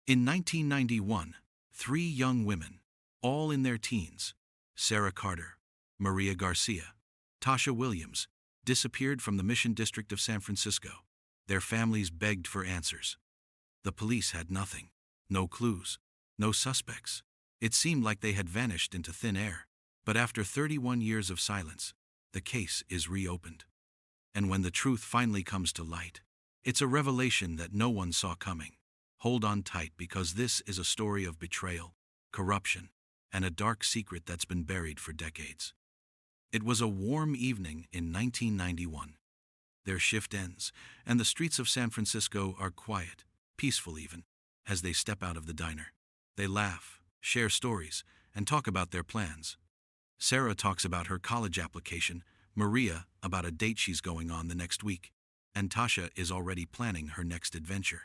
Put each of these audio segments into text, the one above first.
In 1991, three young women, all in their teens, Sarah Carter, Maria Garcia, Tasha Williams, disappeared from the Mission District of San Francisco. Their families begged for answers. The police had nothing. No clues. No suspects. It seemed like they had vanished into thin air. But after 31 years of silence, the case is reopened. And when the truth finally comes to light, it's a revelation that no one saw coming. Hold on tight, because this is a story of betrayal, corruption, and a dark secret that's been buried for decades. It was a warm evening in 1991. Their shift ends, and the streets of San Francisco are quiet, peaceful even, as they step out of the diner. They laugh, share stories, and talk about their plans. Sarah talks about her college application, Maria about a date she's going on the next week, and Tasha is already planning her next adventure.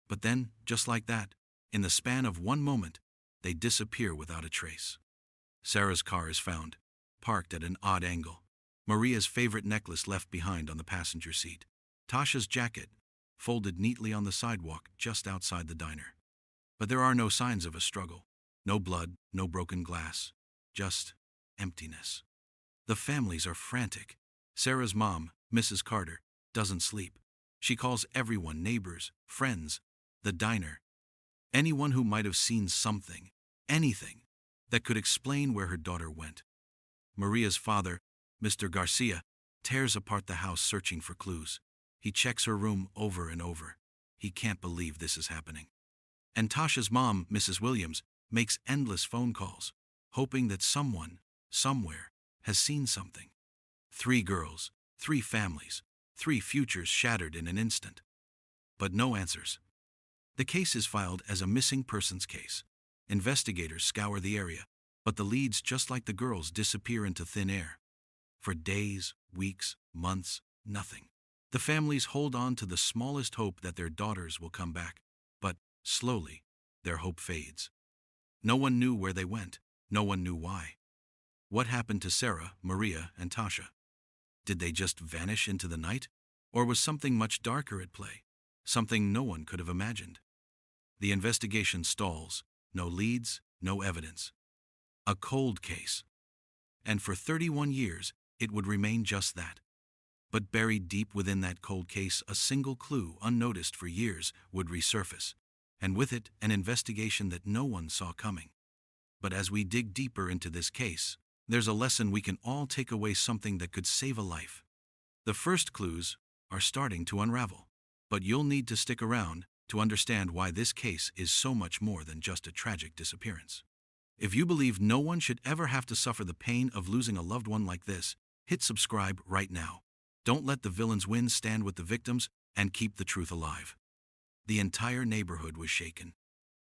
But then, just like that, in the span of one moment, they disappear without a trace. Sarah's car is found, parked at an odd angle. Maria's favorite necklace left behind on the passenger seat. Tasha's jacket, folded neatly on the sidewalk just outside the diner. But there are no signs of a struggle. No blood, no broken glass. Just emptiness. The families are frantic. Sarah's mom, Mrs. Carter, doesn't sleep. She calls everyone, neighbors, friends, the diner, anyone who might have seen something, anything, that could explain where her daughter went. Maria's father, Mr. Garcia, tears apart the house searching for clues. He checks her room over and over. He can't believe this is happening. And Tasha's mom, Mrs. Williams, makes endless phone calls, hoping that someone, somewhere, has seen something. 3 girls, 3 families, 3 futures shattered in an instant. But no answers. The case is filed as a missing persons case. Investigators scour the area, but the leads, just like the girls, disappear into thin air. For days, weeks, months, nothing. The families hold on to the smallest hope that their daughters will come back, but slowly, their hope fades. No one knew where they went. No one knew why. What happened to Sarah, Maria, and Tasha? Did they just vanish into the night? Or was something much darker at play? Something no one could have imagined. The investigation stalls. No leads, no evidence. A cold case. And for 31 years, it would remain just that. But buried deep within that cold case, a single clue, unnoticed for years, would resurface, and with it, an investigation that no one saw coming. But as we dig deeper into this case, there's a lesson we can all take away, something that could save a life. The first clues are starting to unravel, but you'll need to stick around to understand why this case is so much more than just a tragic disappearance. If you believe no one should ever have to suffer the pain of losing a loved one like this, hit subscribe right now. Don't let the villains win. Stand with the victims and keep the truth alive. The entire neighborhood was shaken.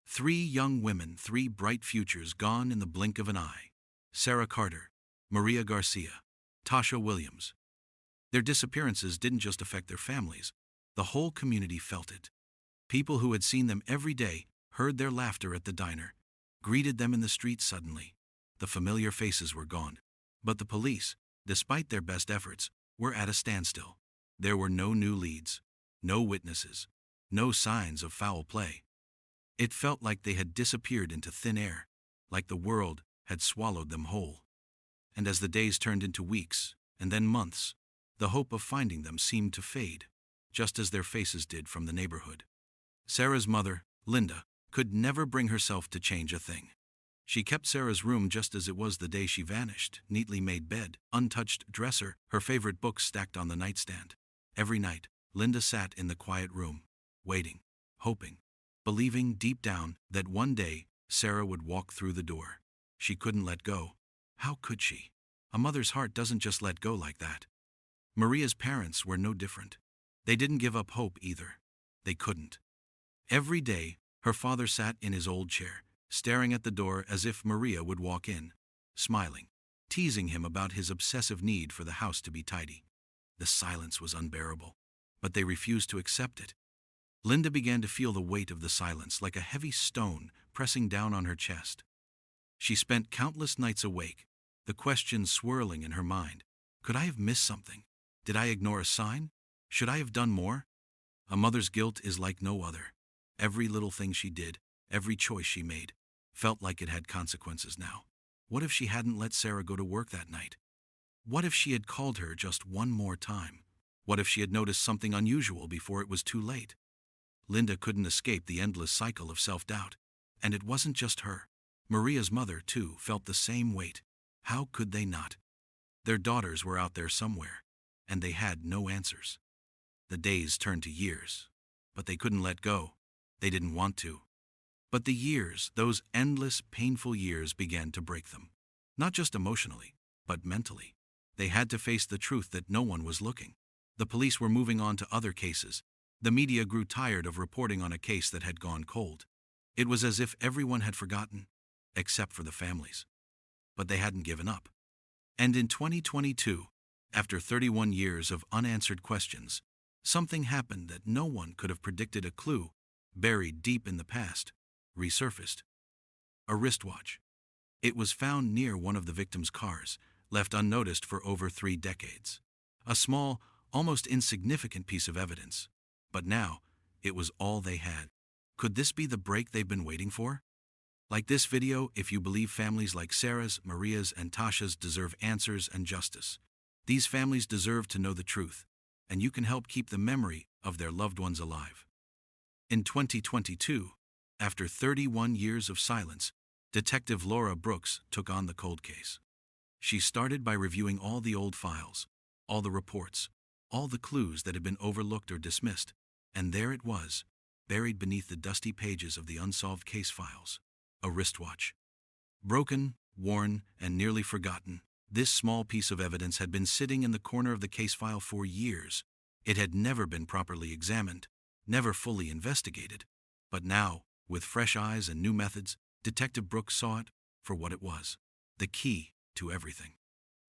3 young women, 3 bright futures gone in the blink of an eye. Sarah Carter, Maria Garcia, Tasha Williams. Their disappearances didn't just affect their families. The whole community felt it. People who had seen them every day, heard their laughter at the diner, greeted them in the street. Suddenly, the familiar faces were gone. But the police, despite their best efforts, were at a standstill. There were no new leads, no witnesses, no signs of foul play. It felt like they had disappeared into thin air, like the world had swallowed them whole. And as the days turned into weeks, and then months, the hope of finding them seemed to fade, just as their faces did from the neighborhood. Sarah's mother, Linda, could never bring herself to change a thing. She kept Sarah's room just as it was the day she vanished: neatly made bed, untouched dresser, her favorite books stacked on the nightstand. Every night, Linda sat in the quiet room, waiting, hoping, believing deep down that one day Sarah would walk through the door. She couldn't let go. How could she? A mother's heart doesn't just let go like that. Maria's parents were no different. They didn't give up hope either. They couldn't. Every day, her father sat in his old chair, staring at the door as if Maria would walk in, smiling, teasing him about his obsessive need for the house to be tidy. The silence was unbearable, but they refused to accept it. Linda began to feel the weight of the silence like a heavy stone pressing down on her chest. She spent countless nights awake, the questions swirling in her mind. Could I have missed something? Did I ignore a sign? Should I have done more? A mother's guilt is like no other. Every little thing she did, every choice she made, felt like it had consequences now. What if she hadn't let Sarah go to work that night? What if she had called her just one more time? What if she had noticed something unusual before it was too late? Linda couldn't escape the endless cycle of self-doubt. And it wasn't just her. Maria's mother, too, felt the same weight. How could they not? Their daughters were out there somewhere, and they had no answers. The days turned to years, but they couldn't let go. They didn't want to. But the years, those endless, painful years, began to break them. Not just emotionally, but mentally. They had to face the truth that no one was looking. The police were moving on to other cases. The media grew tired of reporting on a case that had gone cold. It was as if everyone had forgotten, except for the families. But they hadn't given up. And in 2022, after 31 years of unanswered questions, something happened that no one could have predicted. A clue, buried deep in the past, resurfaced. A wristwatch. It was found near one of the victims' cars, left unnoticed for over 3 decades. A small, almost insignificant piece of evidence. But now, it was all they had. Could this be the break they've been waiting for? Like this video if you believe families like Sarah's, Maria's, and Tasha's deserve answers and justice. These families deserve to know the truth, and you can help keep the memory of their loved ones alive. In 2022, after 31 years of silence, Detective Laura Brooks took on the cold case. She started by reviewing all the old files, all the reports, all the clues that had been overlooked or dismissed, and there it was, buried beneath the dusty pages of the unsolved case files. A wristwatch. Broken, worn, and nearly forgotten, this small piece of evidence had been sitting in the corner of the case file for years. It had never been properly examined, never fully investigated. But now, with fresh eyes and new methods, Detective Brooks saw it for what it was, the key to everything.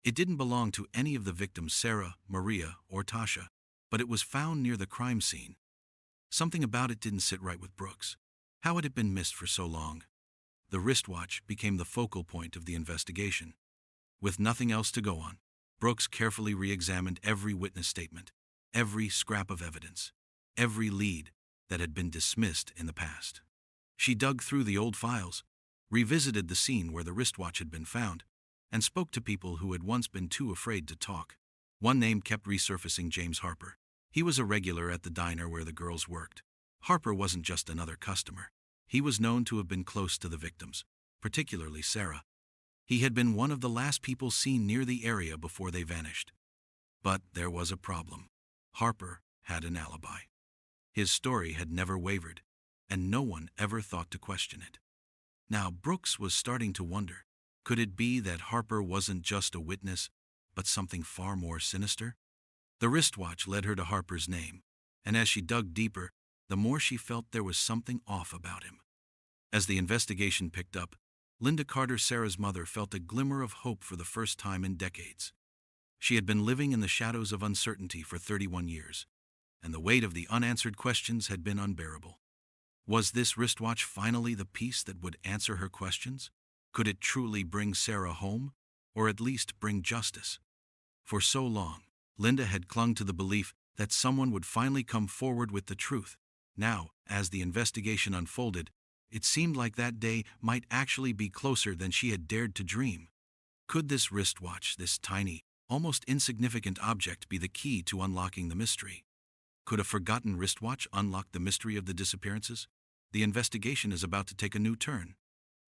It didn't belong to any of the victims, Sarah, Maria, or Tasha, but it was found near the crime scene. Something about it didn't sit right with Brooks. How had it been missed for so long? The wristwatch became the focal point of the investigation. With nothing else to go on, Brooks carefully re-examined every witness statement, every scrap of evidence, every lead that had been dismissed in the past. She dug through the old files, revisited the scene where the wristwatch had been found, and spoke to people who had once been too afraid to talk. One name kept resurfacing: James Harper. He was a regular at the diner where the girls worked. Harper wasn't just another customer. He was known to have been close to the victims, particularly Sarah. He had been one of the last people seen near the area before they vanished. But there was a problem. Harper had an alibi. His story had never wavered, and no one ever thought to question it. Now Brooks was starting to wonder, could it be that Harper wasn't just a witness, but something far more sinister? The wristwatch led her to Harper's name, and as she dug deeper, the more she felt there was something off about him. As the investigation picked up, Linda Carter, Sarah's mother, felt a glimmer of hope for the first time in decades. She had been living in the shadows of uncertainty for 31 years, and the weight of the unanswered questions had been unbearable. Was this wristwatch finally the piece that would answer her questions? Could it truly bring Sarah home, or at least bring justice? For so long, Linda had clung to the belief that someone would finally come forward with the truth. Now, as the investigation unfolded, it seemed like that day might actually be closer than she had dared to dream. Could this wristwatch, this tiny, almost insignificant object, be the key to unlocking the mystery? Could a forgotten wristwatch unlock the mystery of the disappearances? The investigation is about to take a new turn.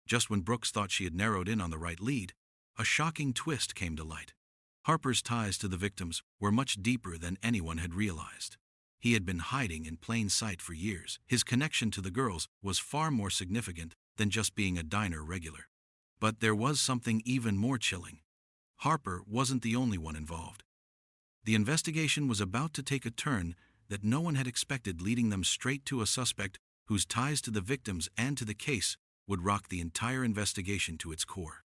Just when Brooks thought she had narrowed in on the right lead, a shocking twist came to light. Harper's ties to the victims were much deeper than anyone had realized. He had been hiding in plain sight for years. His connection to the girls was far more significant than just being a diner regular. But there was something even more chilling. Harper wasn't the only one involved. The investigation was about to take a turn that no one had expected, leading them straight to a suspect whose ties to the victims and to the case would rock the entire investigation to its core.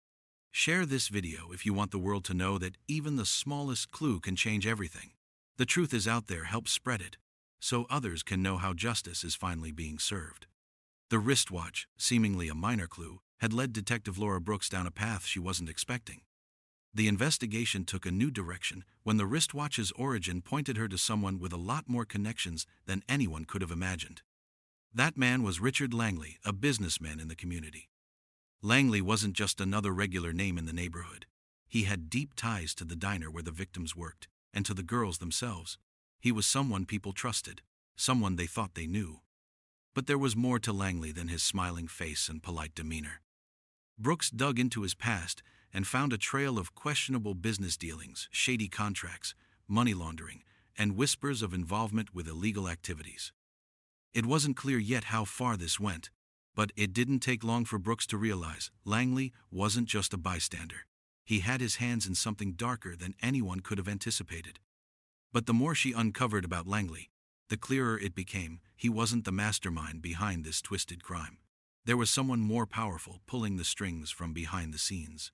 Share this video if you want the world to know that even the smallest clue can change everything. The truth is out there. Help spread it, so others can know how justice is finally being served. The wristwatch, seemingly a minor clue, had led Detective Laura Brooks down a path she wasn't expecting. The investigation took a new direction when the wristwatch's origin pointed her to someone with a lot more connections than anyone could have imagined. That man was Richard Langley, a businessman in the community. Langley wasn't just another regular name in the neighborhood. He had deep ties to the diner where the victims worked, and to the girls themselves. He was someone people trusted, someone they thought they knew. But there was more to Langley than his smiling face and polite demeanor. Brooks dug into his past and found a trail of questionable business dealings, shady contracts, money laundering, and whispers of involvement with illegal activities. It wasn't clear yet how far this went, but it didn't take long for Brooks to realize Langley wasn't just a bystander. He had his hands in something darker than anyone could have anticipated. But the more she uncovered about Langley, the clearer it became he wasn't the mastermind behind this twisted crime. There was someone more powerful pulling the strings from behind the scenes.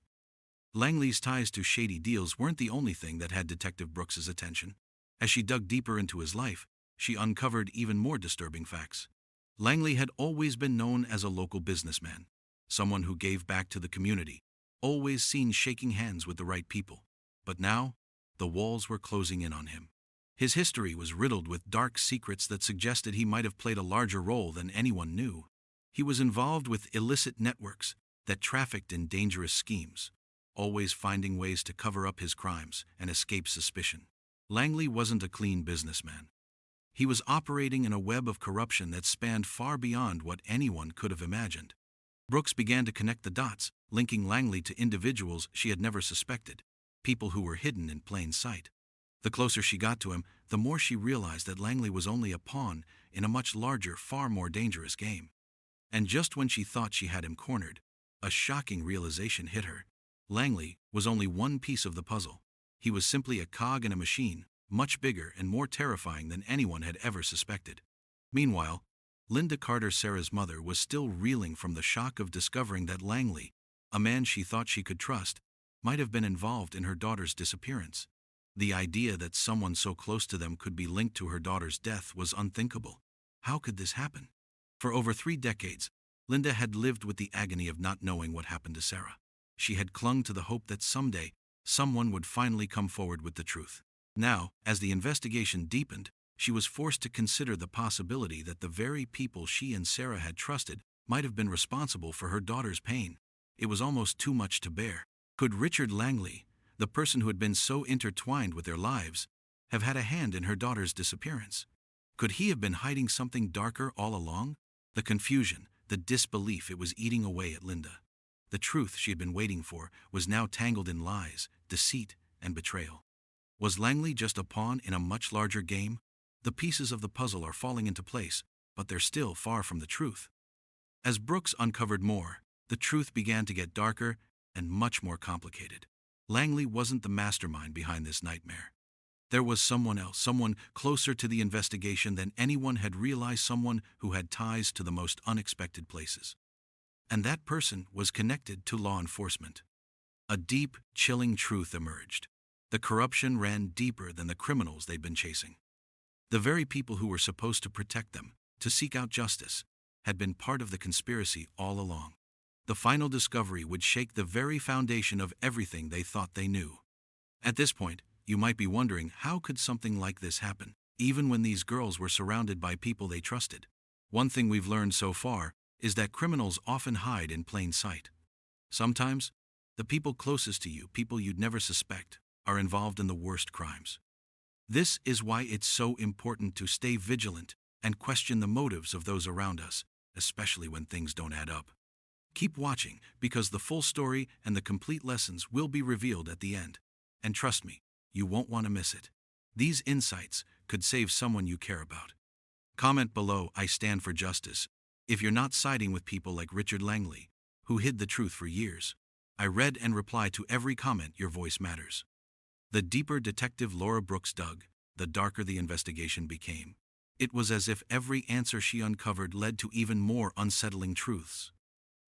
Langley's ties to shady deals weren't the only thing that had Detective Brooks's attention. As she dug deeper into his life, she uncovered even more disturbing facts. Langley had always been known as a local businessman, someone who gave back to the community, always seen shaking hands with the right people. But now, the walls were closing in on him. His history was riddled with dark secrets that suggested he might have played a larger role than anyone knew. He was involved with illicit networks that trafficked in dangerous schemes, always finding ways to cover up his crimes and escape suspicion. Langley wasn't a clean businessman. He was operating in a web of corruption that spanned far beyond what anyone could have imagined. Brooks began to connect the dots, linking Langley to individuals she had never suspected, people who were hidden in plain sight. The closer she got to him, the more she realized that Langley was only a pawn in a much larger, far more dangerous game. And just when she thought she had him cornered, a shocking realization hit her. Langley was only one piece of the puzzle. He was simply a cog in a machine, much bigger and more terrifying than anyone had ever suspected. Meanwhile, Linda Carter, Sarah's mother, was still reeling from the shock of discovering that Langley, a man she thought she could trust, might have been involved in her daughter's disappearance. The idea that someone so close to them could be linked to her daughter's death was unthinkable. How could this happen? For over 3 decades, Linda had lived with the agony of not knowing what happened to Sarah. She had clung to the hope that someday, someone would finally come forward with the truth. Now, as the investigation deepened, she was forced to consider the possibility that the very people she and Sarah had trusted might have been responsible for her daughter's pain. It was almost too much to bear. Could Richard Langley, the person who had been so intertwined with their lives, have had a hand in her daughter's disappearance? Could he have been hiding something darker all along? The confusion, the disbelief, it was eating away at Linda. The truth she had been waiting for was now tangled in lies, deceit, and betrayal. Was Langley just a pawn in a much larger game? The pieces of the puzzle are falling into place, but they're still far from the truth. As Brooks uncovered more, the truth began to get darker and much more complicated. Langley wasn't the mastermind behind this nightmare. There was someone else, someone closer to the investigation than anyone had realized, someone who had ties to the most unexpected places. And that person was connected to law enforcement. A deep, chilling truth emerged. The corruption ran deeper than the criminals they'd been chasing. The very people who were supposed to protect them, to seek out justice, had been part of the conspiracy all along. The final discovery would shake the very foundation of everything they thought they knew. At this point, you might be wondering, how could something like this happen, even when these girls were surrounded by people they trusted? One thing we've learned so far is that criminals often hide in plain sight. Sometimes, the people closest to you, people you'd never suspect, are involved in the worst crimes. This is why it's so important to stay vigilant and question the motives of those around us, especially when things don't add up. Keep watching, because the full story and the complete lessons will be revealed at the end. And trust me, you won't want to miss it. These insights could save someone you care about. Comment below, "I stand for justice," if you're not siding with people like Richard Langley, who hid the truth for years. I read and reply to every comment. Your voice matters. The deeper Detective Laura Brooks dug, the darker the investigation became. It was as if every answer she uncovered led to even more unsettling truths.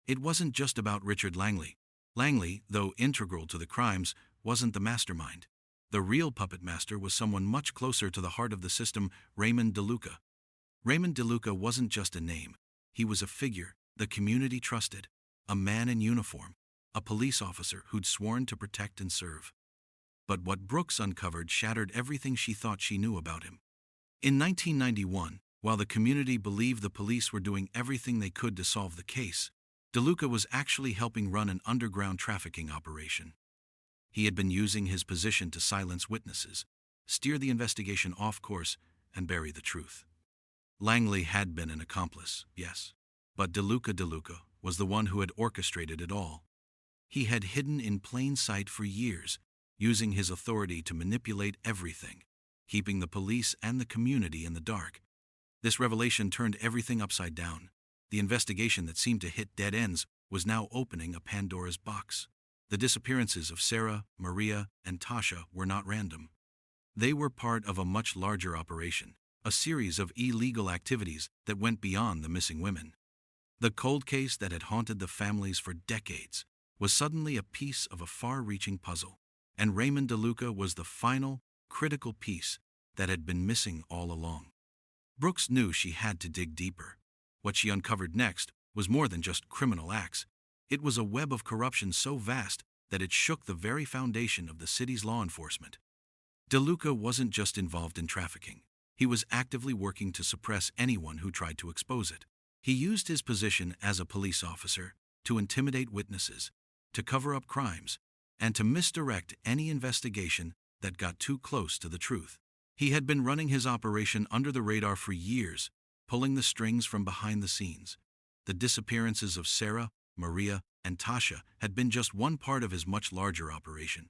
It wasn't just about Richard Langley. Langley, though integral to the crimes, wasn't the mastermind. The real puppet master was someone much closer to the heart of the system, Raymond DeLuca. Raymond DeLuca wasn't just a name. He was a figure the community trusted, a man in uniform, a police officer who'd sworn to protect and serve. But what Brooks uncovered shattered everything she thought she knew about him. In 1991, While the community believed the police were doing everything they could to solve the case, DeLuca was actually helping run an underground trafficking operation. He had been using his position to silence witnesses, steer the investigation off course, and bury the truth. Langley had been an accomplice, yes, but DeLuca was the one who had orchestrated it all. He had hidden in plain sight for years, using his authority to manipulate everything, keeping the police and the community in the dark. This revelation turned everything upside down. The investigation that seemed to hit dead ends was now opening a Pandora's box. The disappearances of Sarah, Maria, and Tasha were not random. They were part of a much larger operation, a series of illegal activities that went beyond the missing women. The cold case that had haunted the families for decades was suddenly a piece of a far-reaching puzzle, and Raymond DeLuca was the final, critical piece that had been missing all along. Brooks knew she had to dig deeper. What she uncovered next was more than just criminal acts. It was a web of corruption so vast that it shook the very foundation of the city's law enforcement. DeLuca wasn't just involved in trafficking. He was actively working to suppress anyone who tried to expose it. He used his position as a police officer to intimidate witnesses, to cover up crimes, and to misdirect any investigation that got too close to the truth. He had been running his operation under the radar for years, pulling the strings from behind the scenes. The disappearances of Sarah, Maria, and Tasha had been just one part of his much larger operation.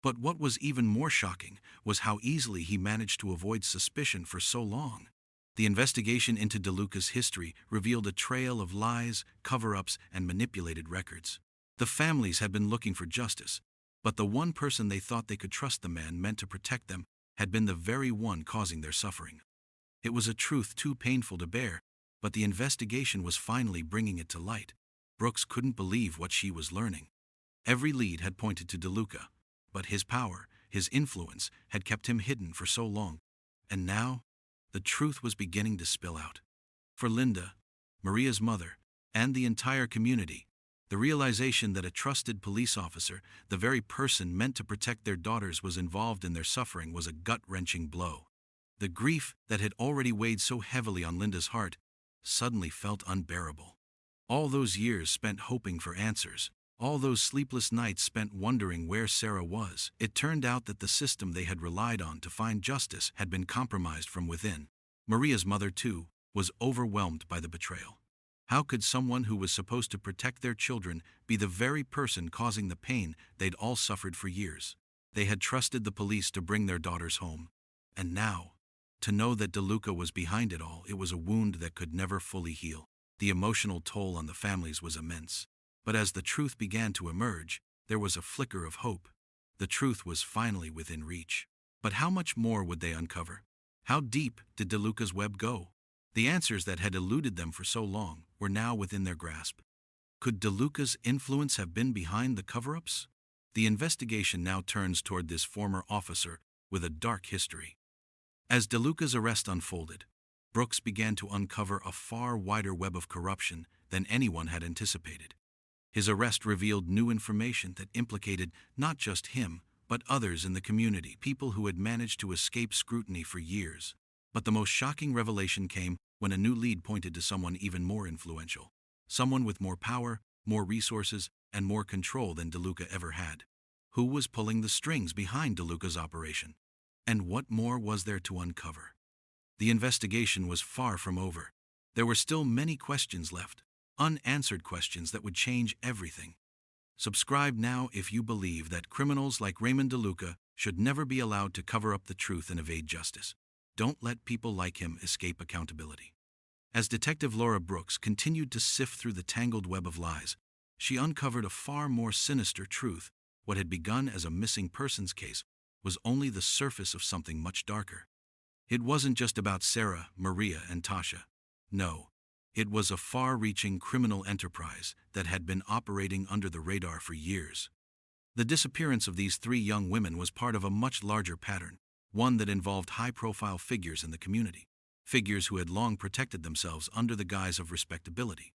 But what was even more shocking was how easily he managed to avoid suspicion for so long. The investigation into DeLuca's history revealed a trail of lies, cover-ups, and manipulated records. The families had been looking for justice, but the one person they thought they could trust, the man meant to protect them, had been the very one causing their suffering. It was a truth too painful to bear, but the investigation was finally bringing it to light. Brooks couldn't believe what she was learning. Every lead had pointed to DeLuca, but his power, his influence, had kept him hidden for so long. And now, the truth was beginning to spill out. For Linda, Maria's mother, and the entire community, the realization that a trusted police officer, the very person meant to protect their daughters, was involved in their suffering was a gut-wrenching blow. The grief that had already weighed so heavily on Linda's heart suddenly felt unbearable. All those years spent hoping for answers, all those sleepless nights spent wondering where Sarah was, it turned out that the system they had relied on to find justice had been compromised from within. Maria's mother, too, was overwhelmed by the betrayal. How could someone who was supposed to protect their children be the very person causing the pain they'd all suffered for years? They had trusted the police to bring their daughters home. And now, to know that DeLuca was behind it all, it was a wound that could never fully heal. The emotional toll on the families was immense. But as the truth began to emerge, there was a flicker of hope. The truth was finally within reach. But how much more would they uncover? How deep did DeLuca's web go? The answers that had eluded them for so long were now within their grasp. Could DeLuca's influence have been behind the cover-ups? The investigation now turns toward this former officer with a dark history. As DeLuca's arrest unfolded, Brooks began to uncover a far wider web of corruption than anyone had anticipated. His arrest revealed new information that implicated not just him, but others in the community, people who had managed to escape scrutiny for years. But the most shocking revelation came when a new lead pointed to someone even more influential, someone with more power, more resources, and more control than DeLuca ever had. Who was pulling the strings behind DeLuca's operation? And what more was there to uncover? The investigation was far from over. There were still many questions left, unanswered questions that would change everything. Subscribe now if you believe that criminals like Raymond DeLuca should never be allowed to cover up the truth and evade justice. Don't let people like him escape accountability. As Detective Laura Brooks continued to sift through the tangled web of lies, she uncovered a far more sinister truth. What had begun as a missing persons case was only the surface of something much darker. It wasn't just about Sarah, Maria, and Tasha. No, it was a far-reaching criminal enterprise that had been operating under the radar for years. The disappearance of these 3 young women was part of a much larger pattern, one that involved high-profile figures in the community, figures who had long protected themselves under the guise of respectability.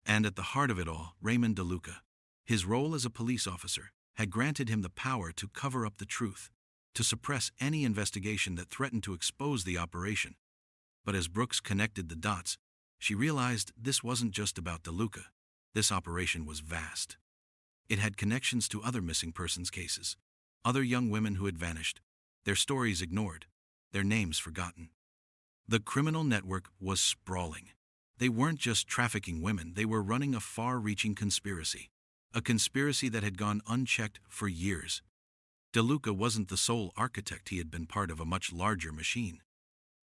And at the heart of it all, Raymond DeLuca. His role as a police officer had granted him the power to cover up the truth, to suppress any investigation that threatened to expose the operation. But as Brooks connected the dots, she realized this wasn't just about DeLuca. This operation was vast. It had connections to other missing persons cases, other young women who had vanished, their stories ignored, their names forgotten. The criminal network was sprawling. They weren't just trafficking women, they were running a far-reaching conspiracy. A conspiracy that had gone unchecked for years. DeLuca wasn't the sole architect, he had been part of a much larger machine.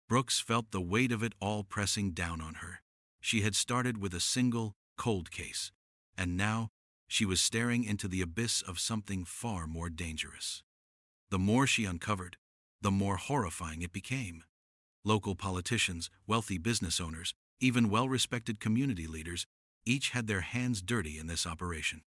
Brooks felt the weight of it all pressing down on her. She had started with a single, cold case, and now she was staring into the abyss of something far more dangerous. The more she uncovered, the more horrifying it became. Local politicians, wealthy business owners, even well-respected community leaders, each had their hands dirty in this operation.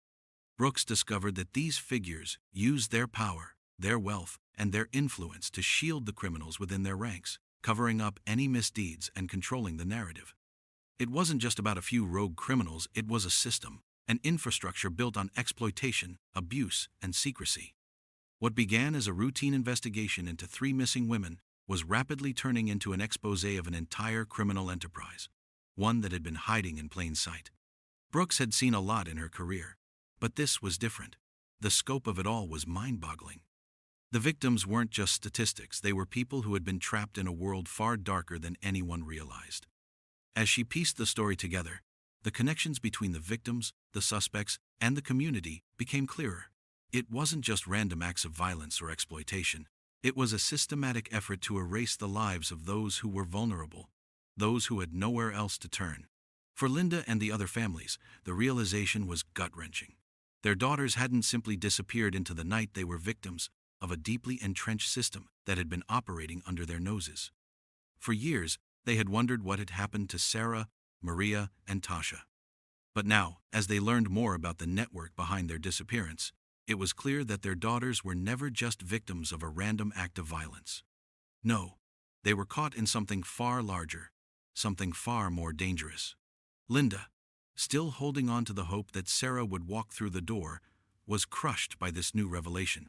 Brooks discovered that these figures used their power, their wealth, and their influence to shield the criminals within their ranks, covering up any misdeeds and controlling the narrative. It wasn't just about a few rogue criminals, it was a system, an infrastructure built on exploitation, abuse, and secrecy. What began as a routine investigation into 3 missing women was rapidly turning into an exposé of an entire criminal enterprise, one that had been hiding in plain sight. Brooks had seen a lot in her career, but this was different. The scope of it all was mind-boggling. The victims weren't just statistics, they were people who had been trapped in a world far darker than anyone realized. As she pieced the story together, the connections between the victims, the suspects, and the community became clearer. It wasn't just random acts of violence or exploitation. It was a systematic effort to erase the lives of those who were vulnerable, those who had nowhere else to turn. For Linda and the other families, the realization was gut-wrenching. Their daughters hadn't simply disappeared into the night, they were victims of a deeply entrenched system that had been operating under their noses. For years, they had wondered what had happened to Sarah, Maria, and Tasha. But now, as they learned more about the network behind their disappearance, it was clear that their daughters were never just victims of a random act of violence. No, they were caught in something far larger, something far more dangerous. Linda, still holding on to the hope that Sarah would walk through the door, was crushed by this new revelation.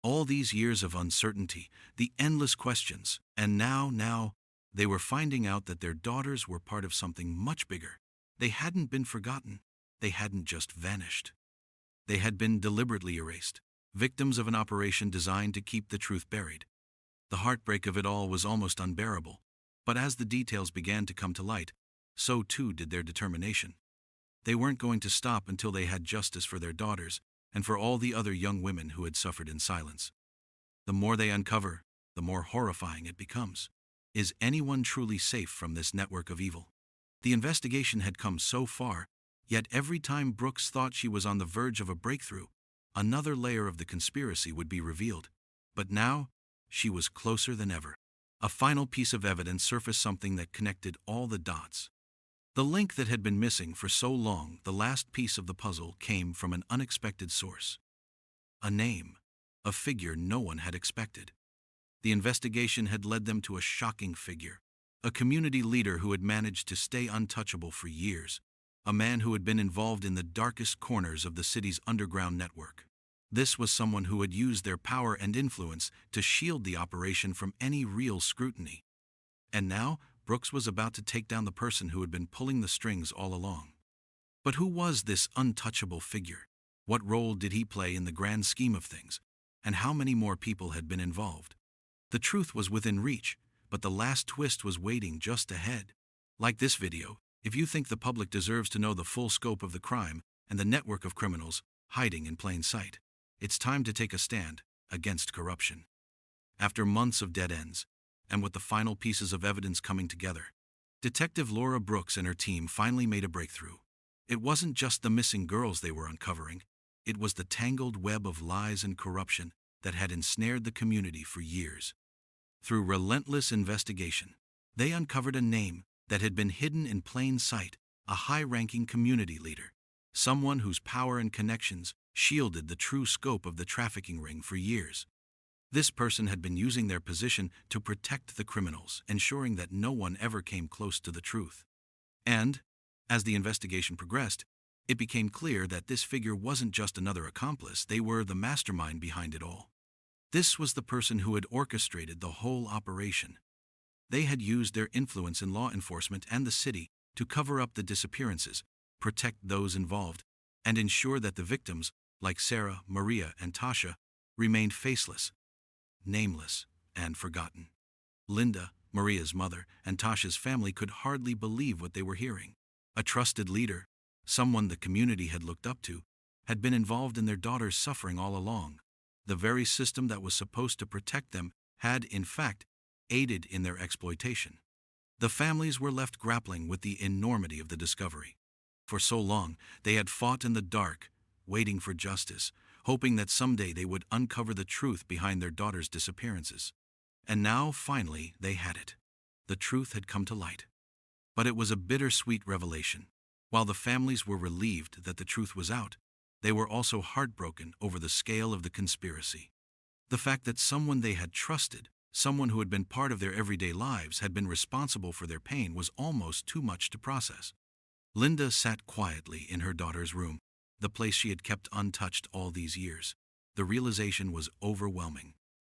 All these years of uncertainty, the endless questions, and now, they were finding out that their daughters were part of something much bigger. They hadn't been forgotten. They hadn't just vanished. They had been deliberately erased, victims of an operation designed to keep the truth buried. The heartbreak of it all was almost unbearable, but as the details began to come to light, so too did their determination. They weren't going to stop until they had justice for their daughters and for all the other young women who had suffered in silence. The more they uncover, the more horrifying it becomes. Is anyone truly safe from this network of evil? The investigation had come so far, yet every time Brooks thought she was on the verge of a breakthrough, another layer of the conspiracy would be revealed. But now, she was closer than ever. A final piece of evidence surfaced, something that connected all the dots. The link that had been missing for so long, the last piece of the puzzle, came from an unexpected source. A name, a figure no one had expected. The investigation had led them to a shocking figure, a community leader who had managed to stay untouchable for years, a man who had been involved in the darkest corners of the city's underground network. This was someone who had used their power and influence to shield the operation from any real scrutiny. And now, Brooks was about to take down the person who had been pulling the strings all along. But who was this untouchable figure? What role did he play in the grand scheme of things? And how many more people had been involved? The truth was within reach, but the last twist was waiting just ahead. Like this video, if you think the public deserves to know the full scope of the crime and the network of criminals hiding in plain sight, it's time to take a stand against corruption. After months of dead ends, and with the final pieces of evidence coming together, Detective Laura Brooks and her team finally made a breakthrough. It wasn't just the missing girls they were uncovering, it was the tangled web of lies and corruption that had ensnared the community for years. Through relentless investigation, they uncovered a name that had been hidden in plain sight, a high-ranking community leader, someone whose power and connections shielded the true scope of the trafficking ring for years. This person had been using their position to protect the criminals, ensuring that no one ever came close to the truth. And, as the investigation progressed, it became clear that this figure wasn't just another accomplice, they were the mastermind behind it all. This was the person who had orchestrated the whole operation. They had used their influence in law enforcement and the city to cover up the disappearances, protect those involved, and ensure that the victims, like Sarah, Maria, and Tasha, remained faceless, nameless, and forgotten. Linda, Maria's mother, and Tasha's family could hardly believe what they were hearing. A trusted leader, someone the community had looked up to, had been involved in their daughter's suffering all along. The very system that was supposed to protect them had, in fact, aided in their exploitation. The families were left grappling with the enormity of the discovery. For so long, they had fought in the dark, waiting for justice, hoping that someday they would uncover the truth behind their daughter's disappearances. And now, finally, they had it. The truth had come to light. But it was a bittersweet revelation. While the families were relieved that the truth was out, they were also heartbroken over the scale of the conspiracy. The fact that someone they had trusted, someone who had been part of their everyday lives, had been responsible for their pain was almost too much to process. Linda sat quietly in her daughter's room, the place she had kept untouched all these years. The realization was overwhelming.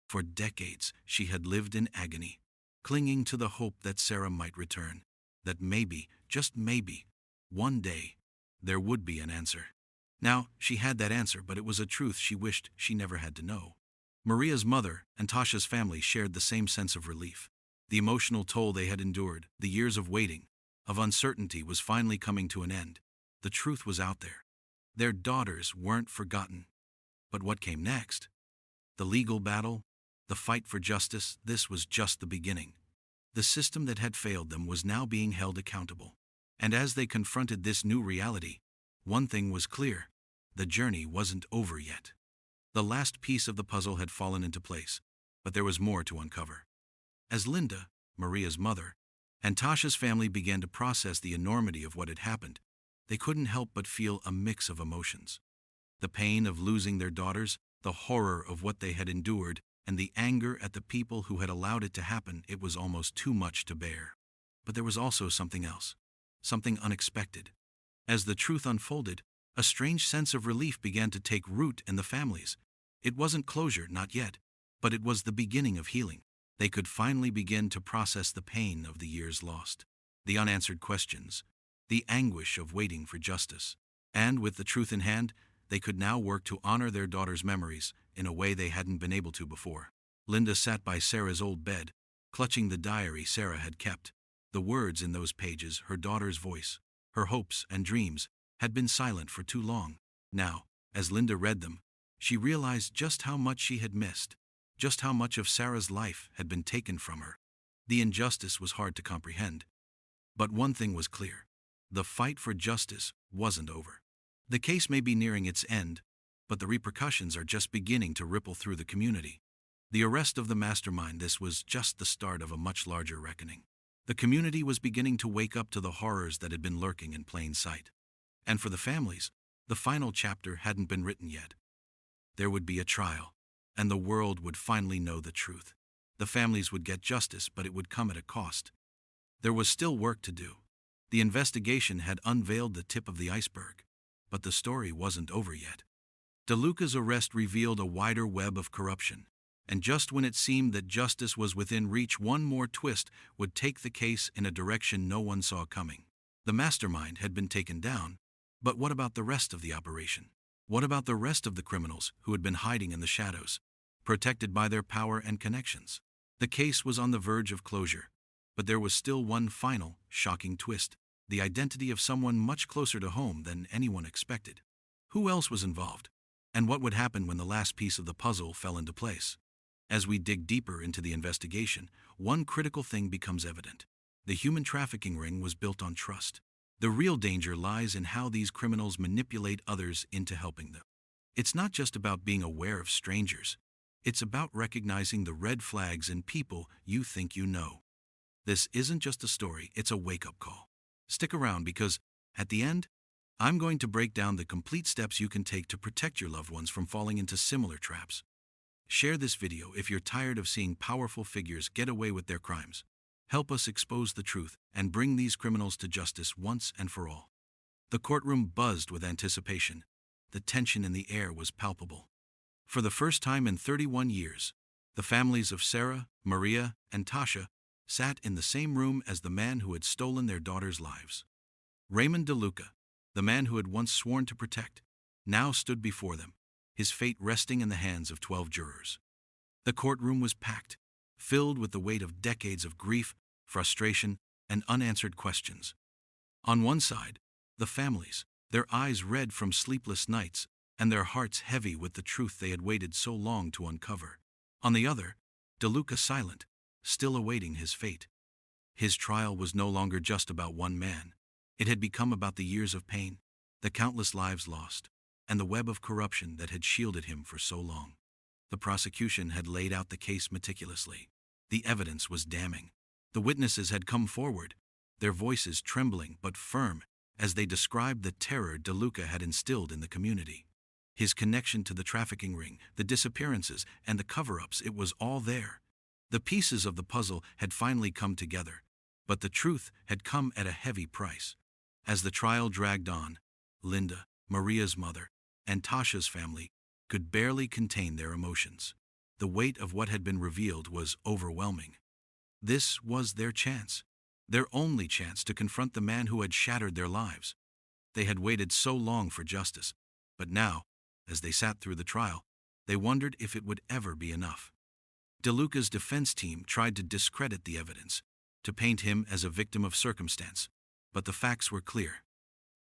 For decades, she had lived in agony, clinging to the hope that Sarah might return, that maybe, just maybe, one day, there would be an answer. Now, she had that answer, but it was a truth she wished she never had to know. Maria's mother and Tasha's family shared the same sense of relief. The emotional toll they had endured, the years of waiting, of uncertainty, was finally coming to an end. The truth was out there. Their daughters weren't forgotten. But what came next? The legal battle, the fight for justice, this was just the beginning. The system that had failed them was now being held accountable. And as they confronted this new reality, one thing was clear: the journey wasn't over yet. The last piece of the puzzle had fallen into place, but there was more to uncover. As Linda, Maria's mother, and Tasha's family began to process the enormity of what had happened, they couldn't help but feel a mix of emotions. The pain of losing their daughters, the horror of what they had endured, and the anger at the people who had allowed it to happen. It was almost too much to bear. But there was also something else, something unexpected. As the truth unfolded, a strange sense of relief began to take root in the families. It wasn't closure, not yet, but it was the beginning of healing. They could finally begin to process the pain of the years lost, the unanswered questions, the anguish of waiting for justice. And with the truth in hand, they could now work to honor their daughter's memories in a way they hadn't been able to before. Linda sat by Sarah's old bed, clutching the diary Sarah had kept. The words in those pages, her daughter's voice, her hopes and dreams, had been silent for too long. Now, as Linda read them, she realized just how much she had missed, just how much of Sarah's life had been taken from her. The injustice was hard to comprehend. But one thing was clear: the fight for justice wasn't over. The case may be nearing its end, but the repercussions are just beginning to ripple through the community. The arrest of the mastermind, this was just the start of a much larger reckoning. The community was beginning to wake up to the horrors that had been lurking in plain sight. And for the families, the final chapter hadn't been written yet. There would be a trial, and the world would finally know the truth. The families would get justice, but it would come at a cost. There was still work to do. The investigation had unveiled the tip of the iceberg, but the story wasn't over yet. DeLuca's arrest revealed a wider web of corruption, and just when it seemed that justice was within reach, one more twist would take the case in a direction no one saw coming. The mastermind had been taken down, but what about the rest of the operation? What about the rest of the criminals who had been hiding in the shadows, protected by their power and connections? The case was on the verge of closure, but there was still one final, shocking twist: the identity of someone much closer to home than anyone expected. Who else was involved? And what would happen when the last piece of the puzzle fell into place? As we dig deeper into the investigation, one critical thing becomes evident. The human trafficking ring was built on trust. The real danger lies in how these criminals manipulate others into helping them. It's not just about being aware of strangers. It's about recognizing the red flags in people you think you know. This isn't just a story, it's a wake-up call. Stick around, because, at the end, I'm going to break down the complete steps you can take to protect your loved ones from falling into similar traps. Share this video if you're tired of seeing powerful figures get away with their crimes. Help us expose the truth and bring these criminals to justice once and for all. The courtroom buzzed with anticipation. The tension in the air was palpable. For the first time in 31 years, the families of Sarah, Maria, and Tasha sat in the same room as the man who had stolen their daughters' lives. Raymond DeLuca, the man who had once sworn to protect, now stood before them, his fate resting in the hands of 12 jurors. The courtroom was packed, filled with the weight of decades of grief, frustration, and unanswered questions. On one side, the families, their eyes red from sleepless nights and their hearts heavy with the truth they had waited so long to uncover. On the other, DeLuca silent, still awaiting his fate. His trial was no longer just about one man. It had become about the years of pain, the countless lives lost, and the web of corruption that had shielded him for so long. The prosecution had laid out the case meticulously. The evidence was damning. The witnesses had come forward, their voices trembling but firm, as they described the terror DeLuca had instilled in the community. His connection to the trafficking ring, the disappearances, and the cover-ups, it was all there. The pieces of the puzzle had finally come together, but the truth had come at a heavy price. As the trial dragged on, Linda, Maria's mother, and Tasha's family could barely contain their emotions. The weight of what had been revealed was overwhelming. This was their chance, their only chance to confront the man who had shattered their lives. They had waited so long for justice, but now, as they sat through the trial, they wondered if it would ever be enough. DeLuca's defense team tried to discredit the evidence, to paint him as a victim of circumstance, but the facts were clear.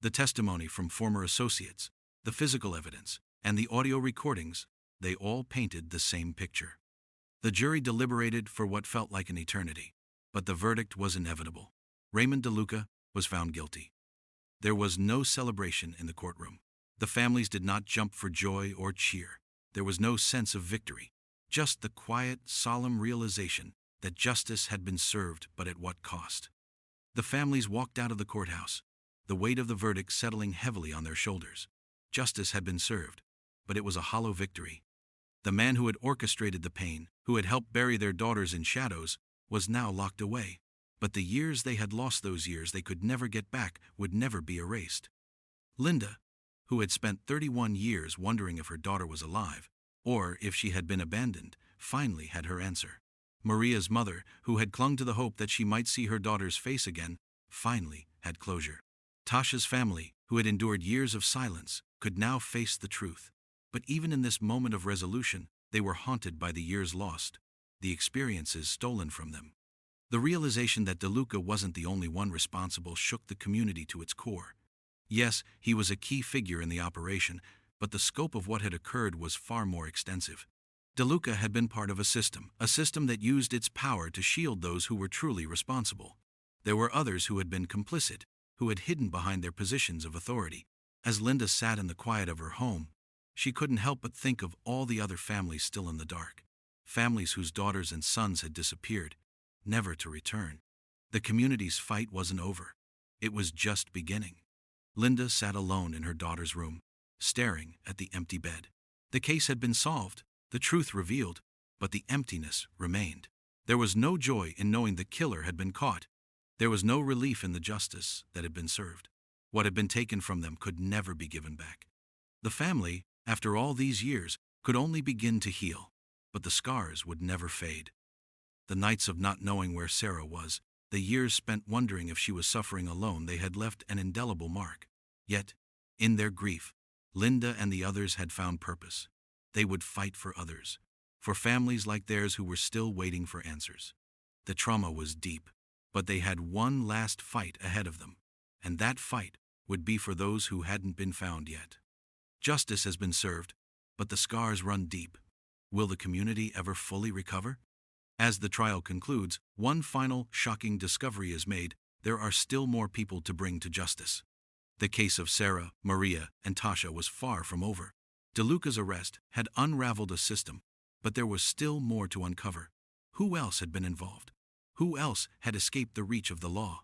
The testimony from former associates, the physical evidence, and the audio recordings, they all painted the same picture. The jury deliberated for what felt like an eternity, but the verdict was inevitable. Raymond DeLuca was found guilty. There was no celebration in the courtroom. The families did not jump for joy or cheer. There was no sense of victory, just the quiet, solemn realization that justice had been served, but at what cost. The families walked out of the courthouse, the weight of the verdict settling heavily on their shoulders. Justice had been served, but it was a hollow victory. The man who had orchestrated the pain, who had helped bury their daughters in shadows, was now locked away. But the years they had lost, those years they could never get back, would never be erased. Linda, who had spent 31 years wondering if her daughter was alive, or if she had been abandoned, finally had her answer. Maria's mother, who had clung to the hope that she might see her daughter's face again, finally had closure. Tasha's family, who had endured years of silence, could now face the truth. But even in this moment of resolution, they were haunted by the years lost, the experiences stolen from them. The realization that DeLuca wasn't the only one responsible shook the community to its core. Yes, he was a key figure in the operation, but the scope of what had occurred was far more extensive. DeLuca had been part of a system that used its power to shield those who were truly responsible. There were others who had been complicit, who had hidden behind their positions of authority. As Linda sat in the quiet of her home, she couldn't help but think of all the other families still in the dark. Families whose daughters and sons had disappeared, never to return. The community's fight wasn't over. It was just beginning. Linda sat alone in her daughter's room, staring at the empty bed. The case had been solved, the truth revealed, but the emptiness remained. There was no joy in knowing the killer had been caught. There was no relief in the justice that had been served. What had been taken from them could never be given back. The family, after all these years, could only begin to heal, but the scars would never fade. The nights of not knowing where Sarah was, the years spent wondering if she was suffering alone, they had left an indelible mark. Yet, in their grief, Linda and the others had found purpose. They would fight for others, for families like theirs who were still waiting for answers. The trauma was deep, but they had one last fight ahead of them, and that fight would be for those who hadn't been found yet. Justice has been served, but the scars run deep. Will the community ever fully recover? As the trial concludes, one final shocking discovery is made: there are still more people to bring to justice. The case of Sarah, Maria, and Tasha was far from over. DeLuca's arrest had unraveled a system, but there was still more to uncover. Who else had been involved? Who else had escaped the reach of the law?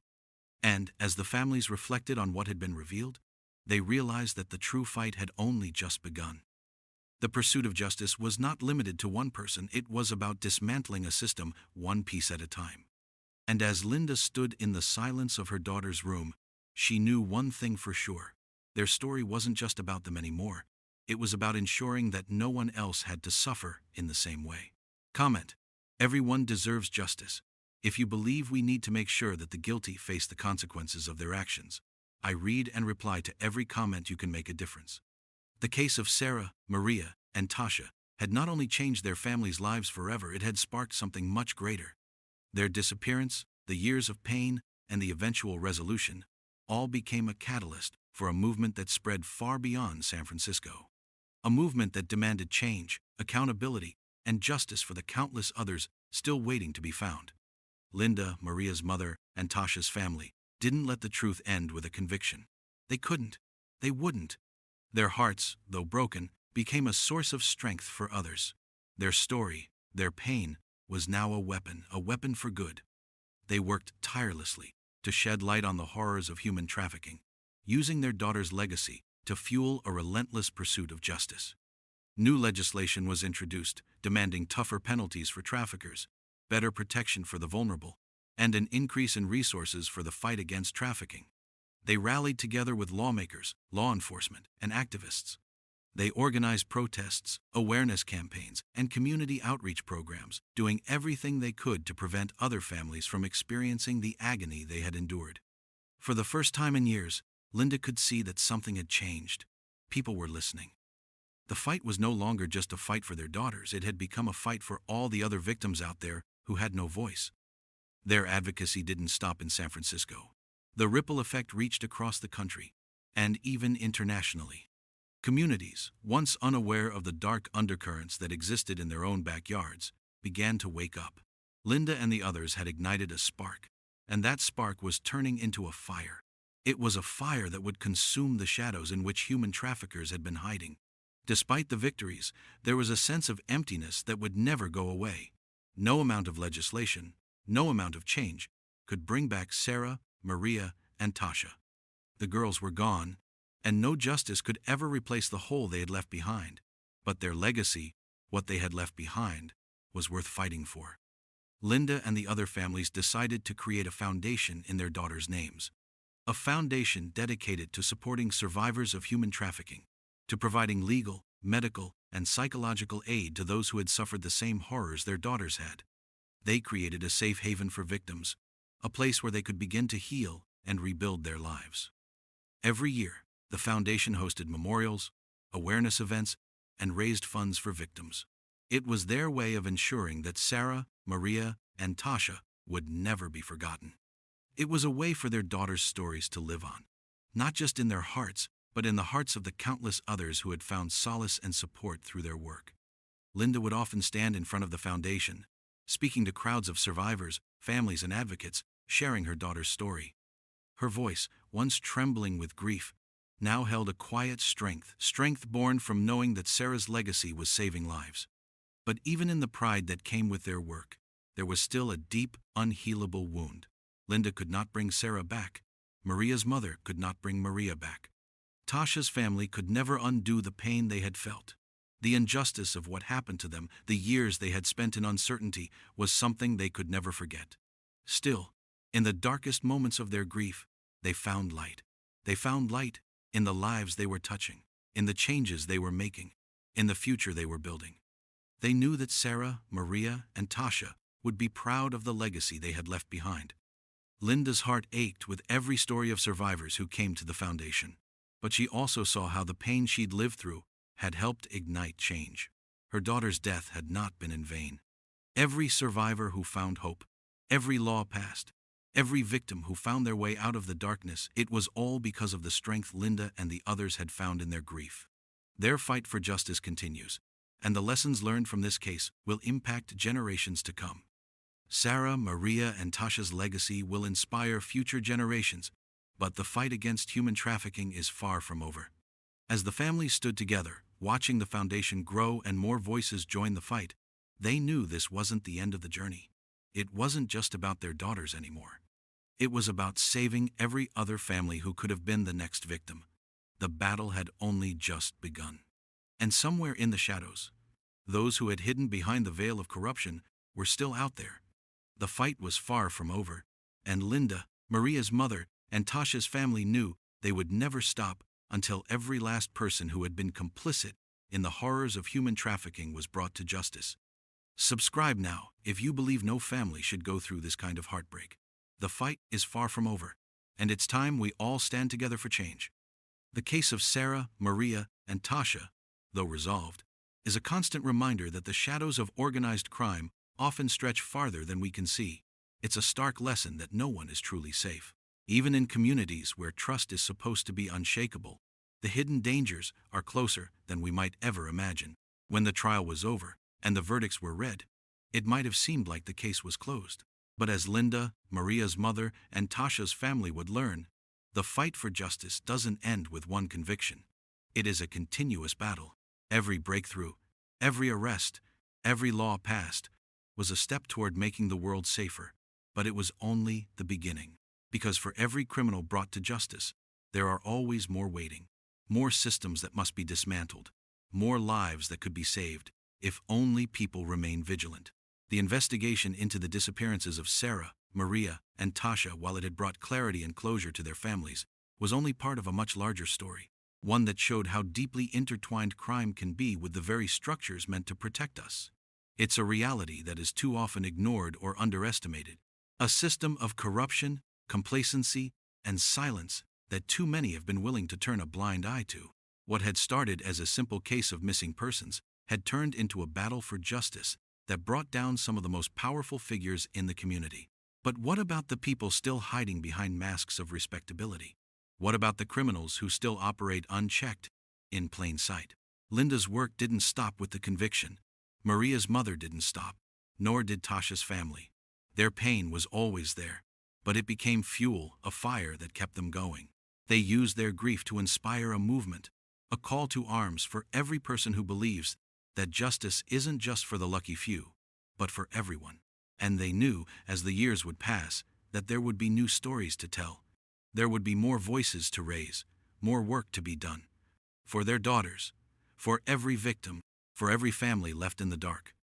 And, as the families reflected on what had been revealed, they realized that the true fight had only just begun. The pursuit of justice was not limited to one person. It was about dismantling a system, one piece at a time. And as Linda stood in the silence of her daughter's room, she knew one thing for sure. Their story wasn't just about them anymore. It was about ensuring that no one else had to suffer in the same way. Comment: everyone deserves justice. If you believe we need to make sure that the guilty face the consequences of their actions, I read and reply to every comment you can make a difference. The case of Sarah, Maria, and Tasha had not only changed their families' lives forever, it had sparked something much greater. Their disappearance, the years of pain, and the eventual resolution all became a catalyst for a movement that spread far beyond San Francisco. A movement that demanded change, accountability, and justice for the countless others still waiting to be found. Linda, Maria's mother, and Tasha's family didn't let the truth end with a conviction. They couldn't. They wouldn't. Their hearts, though broken, became a source of strength for others. Their story, their pain, was now a weapon for good. They worked tirelessly to shed light on the horrors of human trafficking, using their daughter's legacy to fuel a relentless pursuit of justice. New legislation was introduced, demanding tougher penalties for traffickers, better protection for the vulnerable, and an increase in resources for the fight against trafficking. They rallied together with lawmakers, law enforcement, and activists. They organized protests, awareness campaigns, and community outreach programs, doing everything they could to prevent other families from experiencing the agony they had endured. For the first time in years, Linda could see that something had changed. People were listening. The fight was no longer just a fight for their daughters, it had become a fight for all the other victims out there who had no voice. Their advocacy didn't stop in San Francisco. The ripple effect reached across the country, and even internationally. Communities, once unaware of the dark undercurrents that existed in their own backyards, began to wake up. Linda and the others had ignited a spark, and that spark was turning into a fire. It was a fire that would consume the shadows in which human traffickers had been hiding. Despite the victories, there was a sense of emptiness that would never go away. No amount of legislation, no amount of change, could bring back Sarah, Maria, and Tasha. The girls were gone, and no justice could ever replace the hole they had left behind. But their legacy, what they had left behind, was worth fighting for. Linda and the other families decided to create a foundation in their daughters' names. A foundation dedicated to supporting survivors of human trafficking, to providing legal, medical, and psychological aid to those who had suffered the same horrors their daughters had. They created a safe haven for victims, a place where they could begin to heal and rebuild their lives. Every year, the foundation hosted memorials, awareness events, and raised funds for victims. It was their way of ensuring that Sarah, Maria, and Tasha would never be forgotten. It was a way for their daughters' stories to live on, not just in their hearts, but in the hearts of the countless others who had found solace and support through their work. Linda would often stand in front of the foundation, speaking to crowds of survivors, families, and advocates, sharing her daughter's story. Her voice, once trembling with grief, now held a quiet strength born from knowing that Sarah's legacy was saving lives. But even in the pride that came with their work, there was still a deep, unhealable wound. Linda could not bring Sarah back. Maria's mother could not bring Maria back. Tasha's family could never undo the pain they had felt. The injustice of what happened to them, the years they had spent in uncertainty, was something they could never forget. Still, in the darkest moments of their grief, they found light. They found light in the lives they were touching, in the changes they were making, in the future they were building. They knew that Sarah, Maria, and Tasha would be proud of the legacy they had left behind. Linda's heart ached with every story of survivors who came to the foundation, but she also saw how the pain she'd lived through had helped ignite change. Her daughter's death had not been in vain. Every survivor who found hope, every law passed, every victim who found their way out of the darkness, it was all because of the strength Linda and the others had found in their grief. Their fight for justice continues, and the lessons learned from this case will impact generations to come. Sarah, Maria, and Tasha's legacy will inspire future generations, but the fight against human trafficking is far from over. As the families stood together, watching the foundation grow and more voices join the fight, they knew this wasn't the end of the journey. It wasn't just about their daughters anymore. It was about saving every other family who could have been the next victim. The battle had only just begun. And somewhere in the shadows, those who had hidden behind the veil of corruption were still out there. The fight was far from over, and Linda, Maria's mother, and Tasha's family knew they would never stop until every last person who had been complicit in the horrors of human trafficking was brought to justice. Subscribe now if you believe no family should go through this kind of heartbreak. The fight is far from over, and it's time we all stand together for change. The case of Sarah, Maria, and Tasha, though resolved, is a constant reminder that the shadows of organized crime often stretch farther than we can see. It's a stark lesson that no one is truly safe. Even in communities where trust is supposed to be unshakable, the hidden dangers are closer than we might ever imagine. When the trial was over and the verdicts were read, it might have seemed like the case was closed. But as Linda, Maria's mother, and Tasha's family would learn, the fight for justice doesn't end with one conviction. It is a continuous battle. Every breakthrough, every arrest, every law passed was a step toward making the world safer. But it was only the beginning. Because for every criminal brought to justice, there are always more waiting, more systems that must be dismantled, more lives that could be saved, if only people remain vigilant. The investigation into the disappearances of Sarah, Maria, and Tasha, while it had brought clarity and closure to their families, was only part of a much larger story, one that showed how deeply intertwined crime can be with the very structures meant to protect us. It's a reality that is too often ignored or underestimated, a system of corruption, complacency, and silence that too many have been willing to turn a blind eye to. What had started as a simple case of missing persons had turned into a battle for justice that brought down some of the most powerful figures in the community. But what about the people still hiding behind masks of respectability? What about the criminals who still operate unchecked, in plain sight? Linda's work didn't stop with the conviction. Maria's mother didn't stop, nor did Tasha's family. Their pain was always there, but it became fuel, a fire that kept them going. They used their grief to inspire a movement, a call to arms for every person who believes that justice isn't just for the lucky few, but for everyone. And they knew, as the years would pass, that there would be new stories to tell. There would be more voices to raise, more work to be done. For their daughters, for every victim, for every family left in the dark,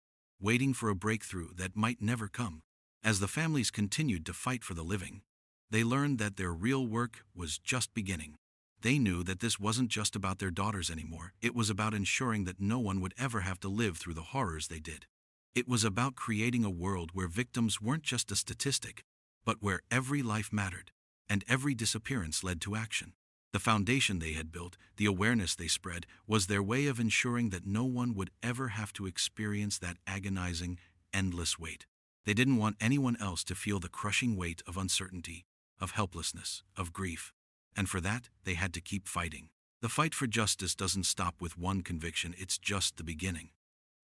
waiting for a breakthrough that might never come. As the families continued to fight for the living, they learned that their real work was just beginning. They knew that this wasn't just about their daughters anymore. It was about ensuring that no one would ever have to live through the horrors they did. It was about creating a world where victims weren't just a statistic, but where every life mattered, and every disappearance led to action. The foundation they had built, the awareness they spread, was their way of ensuring that no one would ever have to experience that agonizing, endless wait. They didn't want anyone else to feel the crushing weight of uncertainty, of helplessness, of grief. And for that, they had to keep fighting. The fight for justice doesn't stop with one conviction, it's just the beginning.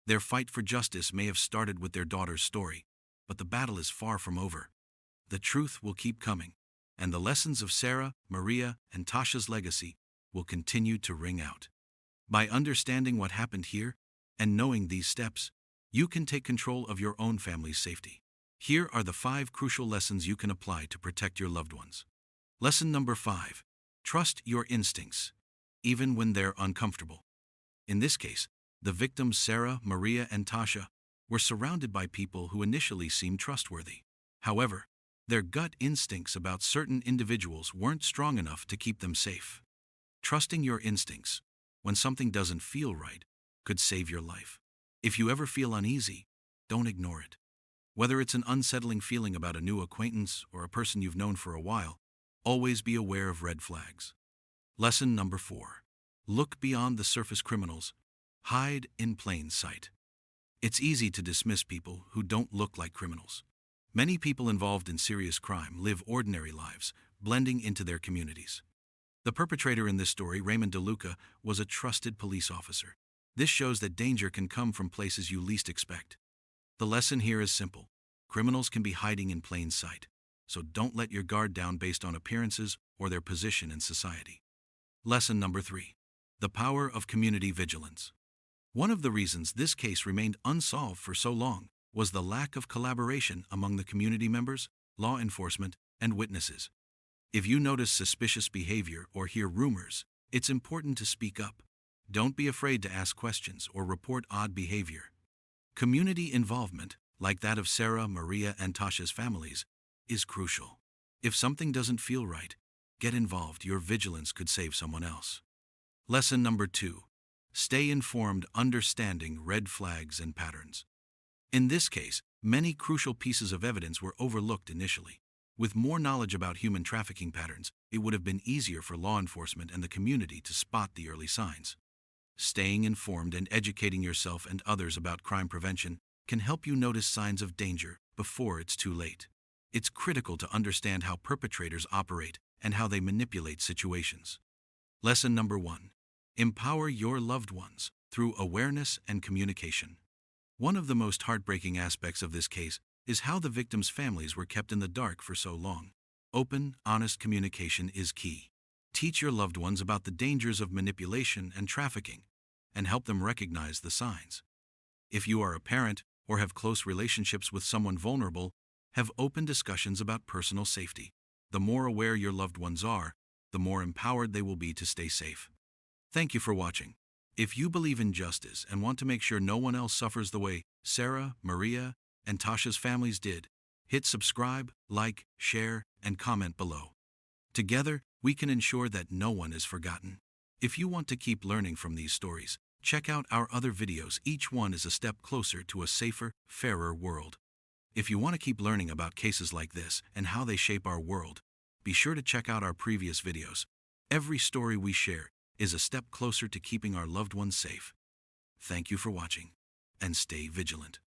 Their fight for justice may have started with their daughter's story, but the battle is far from over. The truth will keep coming, and the lessons of Sarah, Maria, and Tasha's legacy will continue to ring out. By understanding what happened here, and knowing these steps, you can take control of your own family's safety. Here are the 5 crucial lessons you can apply to protect your loved ones. Lesson number 5. Trust your instincts, even when they're uncomfortable. In this case, the victims Sarah, Maria, and Tasha were surrounded by people who initially seemed trustworthy. However, their gut instincts about certain individuals weren't strong enough to keep them safe. Trusting your instincts, when something doesn't feel right, could save your life. If you ever feel uneasy, don't ignore it. Whether it's an unsettling feeling about a new acquaintance or a person you've known for a while, always be aware of red flags. Lesson number 4. Look beyond the surface criminals. Hide in plain sight. It's easy to dismiss people who don't look like criminals. Many people involved in serious crime live ordinary lives, blending into their communities. The perpetrator in this story, Raymond DeLuca, was a trusted police officer. This shows that danger can come from places you least expect. The lesson here is simple. Criminals can be hiding in plain sight, so don't let your guard down based on appearances or their position in society. Lesson number 3. The power of community vigilance. One of the reasons this case remained unsolved for so long was the lack of collaboration among the community members, law enforcement, and witnesses. If you notice suspicious behavior or hear rumors, it's important to speak up. Don't be afraid to ask questions or report odd behavior. Community involvement, like that of Sarah, Maria, and Tasha's families, is crucial. If something doesn't feel right, get involved. Your vigilance could save someone else. Lesson number 2. Stay informed, understanding red flags and patterns. In this case, many crucial pieces of evidence were overlooked initially. With more knowledge about human trafficking patterns, it would have been easier for law enforcement and the community to spot the early signs. Staying informed and educating yourself and others about crime prevention can help you notice signs of danger before it's too late. It's critical to understand how perpetrators operate and how they manipulate situations. Lesson number 1. Empower your loved ones through awareness and communication. One of the most heartbreaking aspects of this case is how the victims' families were kept in the dark for so long. Open, honest communication is key. Teach your loved ones about the dangers of manipulation and trafficking, and help them recognize the signs. If you are a parent or have close relationships with someone vulnerable, have open discussions about personal safety. The more aware your loved ones are, the more empowered they will be to stay safe. Thank you for watching. If you believe in justice and want to make sure no one else suffers the way Sarah, Maria, and Tasha's families did, hit subscribe, like, share, and comment below. Together, we can ensure that no one is forgotten. If you want to keep learning from these stories, check out our other videos. Each one is a step closer to a safer, fairer world. If you want to keep learning about cases like this and how they shape our world, be sure to check out our previous videos. Every story we share is a step closer to keeping our loved ones safe. Thank you for watching, and stay vigilant.